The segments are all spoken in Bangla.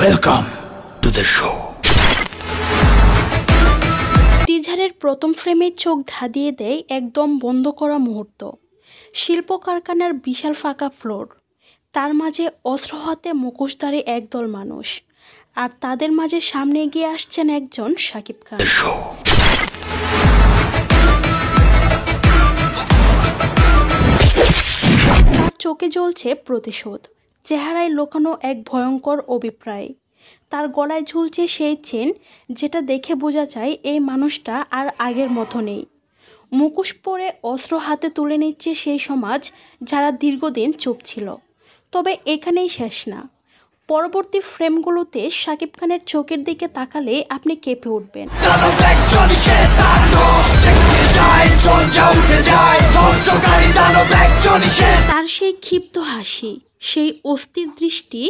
Welcome to the show. টিজারের প্রথম ফ্রেমে চোখ ধাঁধিয়ে দেয় একদম বন্ধ করা মুহূর্ত। শিল্প কারখানার বিশাল ফাঁকা ফ্লোর, তার মাঝে অস্ত্র হাতে মুখোশধারী একদল মানুষ, আর তাদের মাঝে সামনে এগিয়ে আসছেন একজন শাকিব খান। তার চোখে জ্বলছে প্রতিশোধ, চেহারায় লুকানো এক ভয়ঙ্কর অভিপ্রায়। তার গলায় ঝুলছে সেই চেন যেটা দেখে বোঝা যায় এই মানুষটা আর আগের মতো নেই। মুখোশ পরে অস্ত্র হাতে তুলে নিচ্ছে সেই সমাজ যারা দীর্ঘদিন চুপ ছিল। তবে এখানেই শেষ না, পরবর্তী ফ্রেমগুলোতে শাকিব খানের চোখের দিকে তাকালে আপনি কেঁপে উঠবেন। তার সেই ক্ষিপ্ত হাসি, সেই অস্থির দৃষ্টি,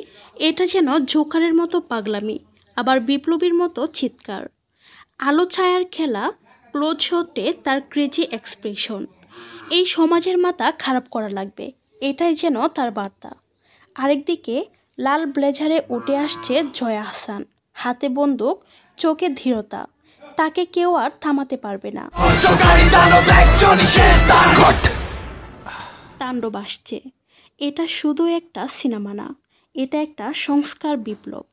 এটা যেন জোকারের মতো পাগলামি, আবার বিপ্লবীর মতো চিৎকার। আলো ছায়ার খেলা, ক্লোজ শটে তার ক্রেজি এক্সপ্রেশন। এই সমাজের মাথা খারাপ করা লাগবে, এটাই যেন তার বার্তা। আরেকদিকে লাল ব্লেজারে উঠে আসছে জয়া আহসান, হাতে বন্দুক, চোখে ধীরতা। তাকে কেউ আর থামাতে পারবে না। তাণ্ডব আসছে। এটা শুধু একটা সিনেমা না, এটা একটা সংস্কার বিপ্লব।